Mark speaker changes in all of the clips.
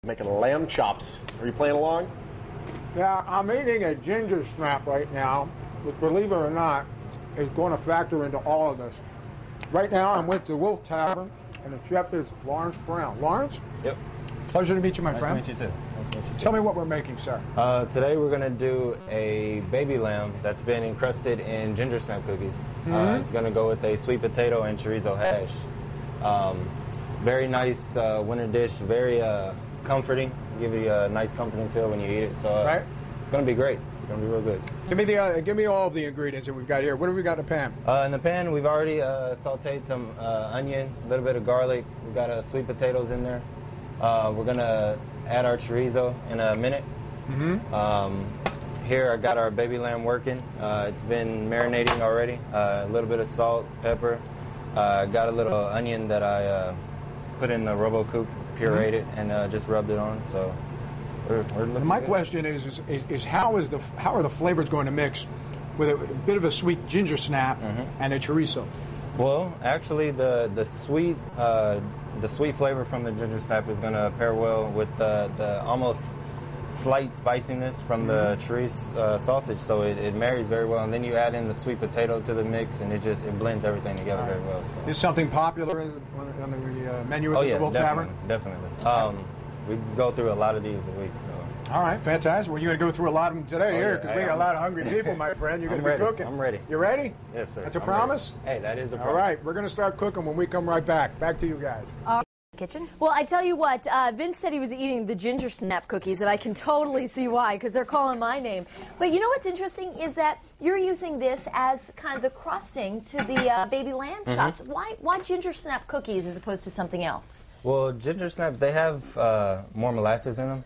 Speaker 1: making lamb chops. Are you playing along?
Speaker 2: Yeah, I'm eating a ginger snap right now, which, believe it or not, is going to factor into all of this. Right now, I'm with DeWolf Tavern, and the chef is Lawrence Brown. Lawrence?
Speaker 3: Yep.
Speaker 2: Pleasure to meet you, my friend.
Speaker 3: Nice to meet you, too. Nice to meet you, too.
Speaker 2: Tell me what we're making, sir.
Speaker 3: Today we're going to do a baby lamb that's been encrusted in ginger snap cookies. It's going to go with a sweet potato and chorizo hash. Very nice winter dish, very comforting. Give you a nice comforting feel when you eat it. So it's going to be great. It's going to be real good.
Speaker 2: Give me all of the ingredients that we've got here. What have we got in the pan?
Speaker 3: In the pan, we've already sauteed some onion, a little bit of garlic. We've got sweet potatoes in there. We're going to add our chorizo in a minute. Here I got our baby lamb working. It's been marinating already. A little bit of salt, pepper. Got a little onion that I put in the RoboCoupe, pureed it, and just rubbed it on. So we're looking
Speaker 2: My
Speaker 3: good.
Speaker 2: question is how are the flavors going to mix with a bit of a sweet ginger snap and a chorizo?
Speaker 3: Well, actually, the sweet flavor from the ginger snap is going to pair well with the almost slight spiciness from the chorizo sausage, so it marries very well. And then you add in the sweet potato to the mix, and it blends everything together very well. So.
Speaker 2: Is something popular on the menu at the DeWolf Tavern?
Speaker 3: Definitely. We go through a lot of these a week. So.
Speaker 2: All right, fantastic. Well, you're going to go through a lot of them today here because we got a lot of hungry people, my friend. You're going to be cooking.
Speaker 3: I'm ready.
Speaker 2: You ready?
Speaker 3: Yes, sir.
Speaker 2: That's a promise?
Speaker 3: Ready. Hey, that is a promise.
Speaker 2: All right, we're going to start cooking when we come right back. Back to you guys.
Speaker 4: Kitchen? Well, I tell you what, Vince said he was eating the ginger snap cookies, and I can totally see why, because they're calling my name. But you know what's interesting is that you're using this as kind of the crusting to the baby lamb chops. Why ginger snap cookies as opposed to something else?
Speaker 3: Well, ginger snaps, they have more molasses in them,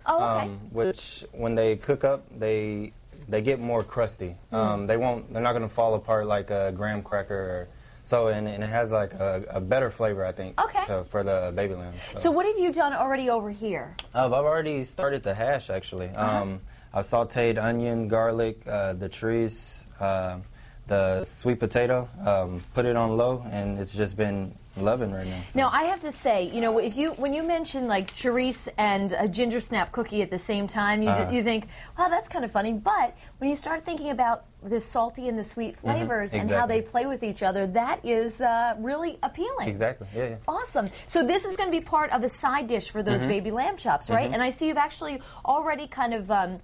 Speaker 3: which when they cook up, they get more crusty. They're not going to fall apart like a graham cracker. And it has like a better flavor, I think, for the baby lamb.
Speaker 4: So what have you done already over here?
Speaker 3: I've already started the hash, actually. I've sauteed onion, garlic, the chorizo, the sweet potato, put it on low, and it's just been loving right now. So.
Speaker 4: Now, I have to say, you know, when you mention like chorizo and a ginger snap cookie at the same time, you think, wow, that's kind of funny. But when you start thinking about the salty and the sweet flavors and how they play with each other, that is really appealing.
Speaker 3: Exactly, yeah.
Speaker 4: Awesome. So this is going to be part of a side dish for those baby lamb chops, right? And I see you've actually already kind of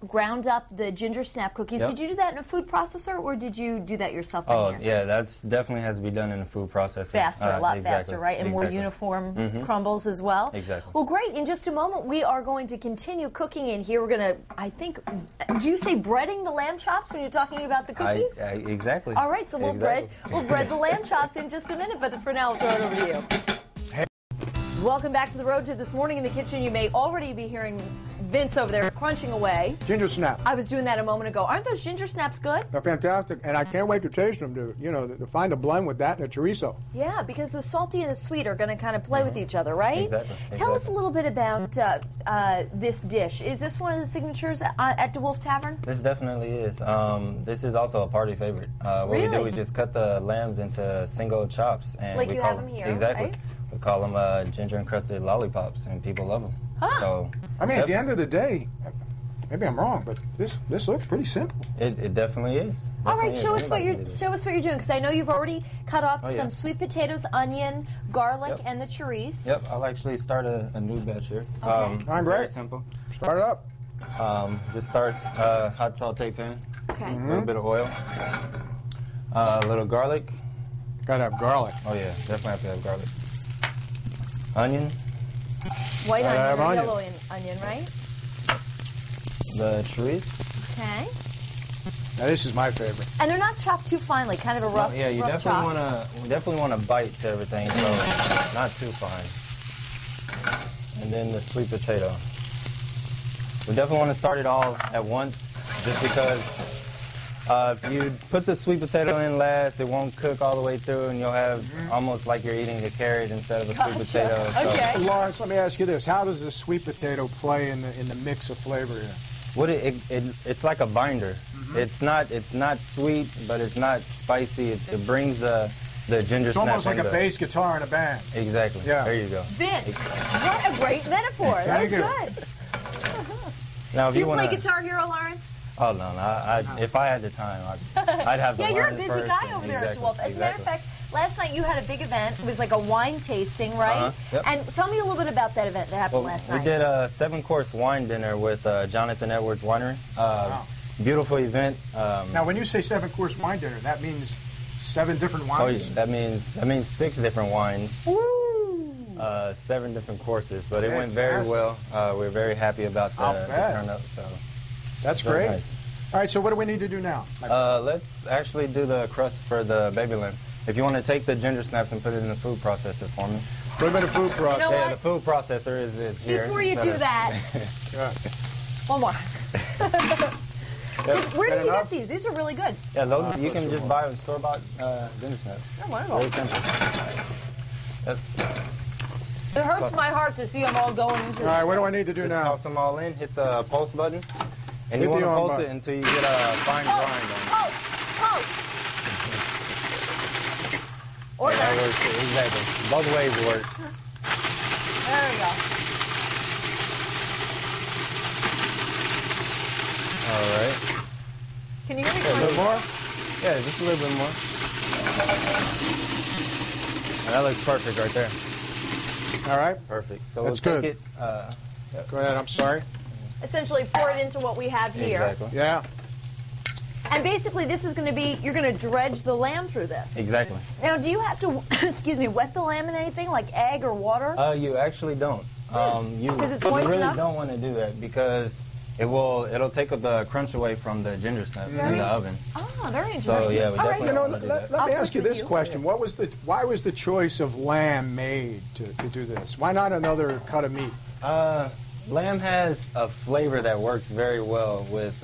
Speaker 4: ground up the ginger snap cookies. Did you do that in a food processor, or did you do that yourself by hand?
Speaker 3: Yeah, that's definitely has to be done in a food processor.
Speaker 4: Faster, a lot faster, right? And more uniform crumbles as well.
Speaker 3: Exactly.
Speaker 4: Well, great. In just a moment, we are going to continue cooking in here. We're going to, I think, do you say breading the lamb chops when you're talking about the cookies?
Speaker 3: Exactly.
Speaker 4: All right, so we'll bread the lamb chops in just a minute, but for now, we'll throw it over to you. Welcome back to The Road to This Morning in the Kitchen. You may already be hearing Vince over there crunching away.
Speaker 2: Ginger snap.
Speaker 4: I was doing that a moment ago. Aren't those ginger snaps good?
Speaker 2: They're fantastic, and I can't wait to taste them, to find a blend with that and the chorizo.
Speaker 4: Yeah, because the salty and the sweet are going to kind of play with each other, right?
Speaker 3: Exactly.
Speaker 4: Tell us a little bit about this dish. Is this one of the signatures at DeWolf Tavern?
Speaker 3: This definitely is. This is also a party favorite. What we do is just cut the lambs into single chops. And
Speaker 4: Like
Speaker 3: we
Speaker 4: you
Speaker 3: call
Speaker 4: have them here,
Speaker 3: Exactly.
Speaker 4: right?
Speaker 3: We call them ginger encrusted lollipops, and people love them. So,
Speaker 2: I mean, at the end of the day, maybe I'm wrong, but this looks pretty simple.
Speaker 3: It definitely is.
Speaker 4: All right, show us what you're doing, because I know you've already cut up some sweet potatoes, onion, garlic, and the chorizo.
Speaker 3: Yep, I'll actually start a new batch here.
Speaker 2: I'm
Speaker 3: very
Speaker 2: ready.
Speaker 3: simple.
Speaker 2: Start it up.
Speaker 3: Just start hot saute pan.
Speaker 4: Okay.
Speaker 3: A little bit of oil. A little garlic.
Speaker 2: Gotta have garlic.
Speaker 3: Oh yeah, definitely have to have garlic. Onion.
Speaker 4: White onion or
Speaker 2: onion.
Speaker 4: yellow onion, right?
Speaker 3: The chorizo.
Speaker 4: Okay.
Speaker 2: Now this is my favorite.
Speaker 4: And they're not chopped too finely, kind of a rough
Speaker 3: Yeah, you
Speaker 4: rough
Speaker 3: definitely want to bite to everything, so not too fine. And then the sweet potato. We definitely want to start it all at once, just because if you put the sweet potato in last, it won't cook all the way through, and you'll have almost like you're eating a carrot instead of a sweet potato. So.
Speaker 4: Okay.
Speaker 2: Lawrence, let me ask you this: how does the sweet potato play in the mix of flavor here?
Speaker 3: What it's like a binder. It's not sweet, but it's not spicy. It brings the the ginger
Speaker 2: It's
Speaker 3: snap.
Speaker 2: almost like
Speaker 3: and
Speaker 2: a bass guitar in a band.
Speaker 3: Exactly.
Speaker 2: Yeah.
Speaker 3: There you go.
Speaker 4: Vince, what a great metaphor. That was
Speaker 2: Thank you.
Speaker 4: good.
Speaker 3: Now, if
Speaker 4: Do you
Speaker 3: wanna,
Speaker 4: play Guitar Hero, Lawrence?
Speaker 3: Oh no, if I had the time, I'd have.
Speaker 4: Yeah,
Speaker 3: to
Speaker 4: you're a
Speaker 3: learn it
Speaker 4: busy
Speaker 3: first
Speaker 4: guy
Speaker 3: and-
Speaker 4: over there at
Speaker 3: exactly,
Speaker 4: DeWolf. As a matter of
Speaker 3: exactly.
Speaker 4: fact, last night you had a big event. It was like a wine tasting, right?
Speaker 3: Yep.
Speaker 4: And tell me a little bit about that event that happened last night.
Speaker 3: We did a 7-course wine dinner with Jonathan Edwards Winery. Beautiful event.
Speaker 2: Now, when you say 7-course wine dinner, that means 7 different
Speaker 3: Oh,
Speaker 2: wines?
Speaker 3: yeah, that means 6 different wines.
Speaker 4: Woo!
Speaker 3: 7 different courses, but it went very well. We're very happy about the turnout. So
Speaker 2: That's
Speaker 3: very
Speaker 2: great.
Speaker 3: nice.
Speaker 2: All right, so what do we need to do now?
Speaker 3: Let's actually do the crust for the baby lamb. If you want to take the ginger snaps and put it in the food processor for me.
Speaker 2: Put them in a food processor.
Speaker 4: You know
Speaker 3: Yeah,
Speaker 4: what?
Speaker 3: the food processor is here.
Speaker 4: Before you do that,
Speaker 2: Yeah.
Speaker 4: one more. Where did you
Speaker 2: enough?
Speaker 4: get these? These are really good.
Speaker 3: Yeah, those you can just buy store-bought ginger snaps.
Speaker 4: They're wonderful.
Speaker 3: Very simple.
Speaker 4: It hurts my heart to see them all going into
Speaker 2: All right, what do I need to do
Speaker 3: Just
Speaker 2: now?
Speaker 3: toss them all in, hit the pulse button, and
Speaker 2: Hit
Speaker 3: you want
Speaker 2: the
Speaker 3: to
Speaker 2: on
Speaker 3: pulse
Speaker 2: button.
Speaker 3: it until you get a fine grind on it.
Speaker 4: Or
Speaker 3: That
Speaker 4: there.
Speaker 3: works too, exactly. Both ways work.
Speaker 4: There we go.
Speaker 3: All right.
Speaker 4: Can you hear me?
Speaker 3: Yeah, a little
Speaker 2: More?
Speaker 3: Yeah, just a little bit more. And that looks perfect right there.
Speaker 2: All right,
Speaker 3: Perfect. So
Speaker 2: That's
Speaker 3: we'll
Speaker 2: good.
Speaker 3: take it.
Speaker 2: go ahead, I'm sorry.
Speaker 4: Essentially pour it into what we have here.
Speaker 3: Exactly.
Speaker 2: Yeah.
Speaker 4: And basically this is going to be, you're going to dredge the lamb through this.
Speaker 3: Exactly.
Speaker 4: Now, do you have to, excuse me, wet the lamb in anything like egg or water?
Speaker 3: You actually don't. You
Speaker 4: 'Cause it's
Speaker 3: you
Speaker 4: moist
Speaker 3: really
Speaker 4: enough?
Speaker 3: don't want to do that because it'll take the crunch away from the ginger snap in the oven.
Speaker 4: Ah, very interesting.
Speaker 3: So yeah, we
Speaker 4: All right,
Speaker 3: definitely
Speaker 2: You know,
Speaker 3: don't want to do that.
Speaker 2: let me
Speaker 4: I'll
Speaker 2: ask you
Speaker 4: switch with
Speaker 2: this
Speaker 4: you.
Speaker 2: question. Why was the choice of lamb made to do this? Why not another cut of meat?
Speaker 3: Lamb has a flavor that works very well with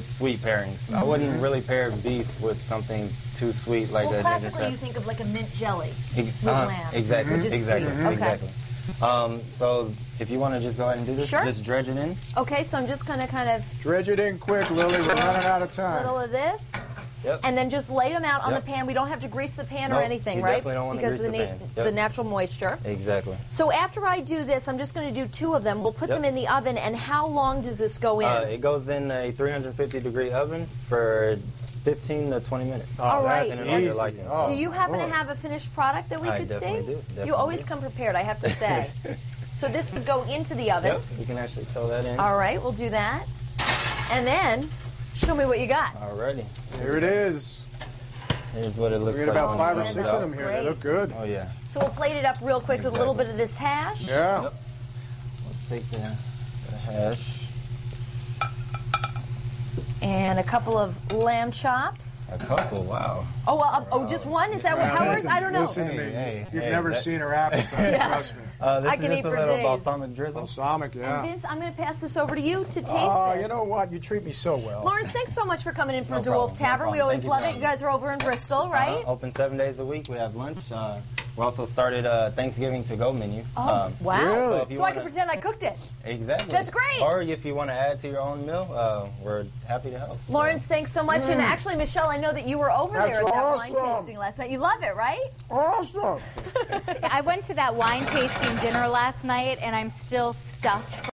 Speaker 3: sweet pairings. I wouldn't really pair beef with something too sweet like
Speaker 4: well,
Speaker 3: a ginger
Speaker 4: classically you
Speaker 3: snap.
Speaker 4: think of like a mint jelly with lamb.
Speaker 3: Exactly,
Speaker 4: Which is
Speaker 3: exactly,
Speaker 4: sweet. Okay.
Speaker 3: exactly. So if you want to just go ahead and do this,
Speaker 4: Sure.
Speaker 3: just dredge it in.
Speaker 4: Okay, so I'm just going to kind of
Speaker 2: Dredge it in quick, Lily. We're running out of
Speaker 4: a
Speaker 2: time.
Speaker 4: little of this.
Speaker 3: Yep.
Speaker 4: And then just lay them out on
Speaker 3: Yep.
Speaker 4: the pan. We don't have to grease the pan or
Speaker 3: Nope,
Speaker 4: anything,
Speaker 3: you
Speaker 4: right?
Speaker 3: definitely don't wanna
Speaker 4: because
Speaker 3: grease
Speaker 4: of
Speaker 3: the pan. Yep.
Speaker 4: the natural moisture.
Speaker 3: Exactly.
Speaker 4: So after I do this, I'm just going to do 2 of them. We'll put
Speaker 3: Yep.
Speaker 4: them in the oven. And how long does this go in?
Speaker 3: It goes in a 350-degree oven for 15 to 20 minutes.
Speaker 4: All right.
Speaker 3: Depending on your liking.
Speaker 2: Oh,
Speaker 4: do you happen
Speaker 2: boy.
Speaker 4: to have a finished product that we
Speaker 3: I
Speaker 4: could see?
Speaker 3: definitely do,
Speaker 4: You
Speaker 3: definitely
Speaker 4: always
Speaker 3: do.
Speaker 4: come prepared, I have to say. So this would go into the oven.
Speaker 3: Yep, you can actually throw that in.
Speaker 4: All right, we'll do that. And then, show me what you got.
Speaker 3: Alrighty.
Speaker 2: Here it is.
Speaker 3: Here's what it looks
Speaker 2: We
Speaker 3: like.
Speaker 2: got about
Speaker 3: when
Speaker 2: 5
Speaker 3: it
Speaker 2: or
Speaker 3: comes
Speaker 2: 6
Speaker 3: out.
Speaker 2: of them here. They
Speaker 4: Great.
Speaker 2: look good.
Speaker 3: Oh yeah.
Speaker 4: So we'll plate it up real quick with a little bit of this hash.
Speaker 2: Yeah.
Speaker 3: Yep. We'll take the hash.
Speaker 4: And a couple of lamb chops.
Speaker 3: A couple, wow.
Speaker 4: Oh, well, just one? Is that what, how works? I don't know.
Speaker 2: Listen to me.
Speaker 3: Hey,
Speaker 2: You've
Speaker 3: hey,
Speaker 2: never
Speaker 3: that-
Speaker 2: seen her appetite, trust me.
Speaker 3: This
Speaker 4: I
Speaker 3: is
Speaker 4: can
Speaker 3: just
Speaker 4: eat
Speaker 3: a
Speaker 4: for
Speaker 3: little
Speaker 4: days.
Speaker 3: balsamic drizzle.
Speaker 2: Balsamic,
Speaker 4: And
Speaker 2: yeah.
Speaker 4: Vince, I'm going to pass this over to you to taste
Speaker 2: Oh,
Speaker 4: this.
Speaker 2: you know what? You treat me so well.
Speaker 4: Lawrence, thanks so much for coming in from
Speaker 3: No
Speaker 4: DeWolf
Speaker 3: problem, no
Speaker 4: Tavern. We
Speaker 3: problem.
Speaker 4: always
Speaker 3: Thank you
Speaker 4: love
Speaker 3: for
Speaker 4: it. You guys are over in Bristol, right?
Speaker 3: Open 7 days a week. We have lunch. We also started a Thanksgiving to-go menu.
Speaker 4: Oh, wow.
Speaker 2: Really?
Speaker 3: if you
Speaker 4: So I
Speaker 3: wanna-
Speaker 4: can pretend I cooked it.
Speaker 3: Exactly.
Speaker 4: That's great.
Speaker 3: Or if you want to add to your own meal, we're happy to help. So-
Speaker 4: Lawrence, thanks so much. And actually, Michelle, I know that you were over there
Speaker 2: That's
Speaker 4: at that wine
Speaker 2: awesome.
Speaker 4: tasting last night. You love it, right?
Speaker 2: Awesome.
Speaker 5: I went to that wine tasting dinner last night, and I'm still stuffed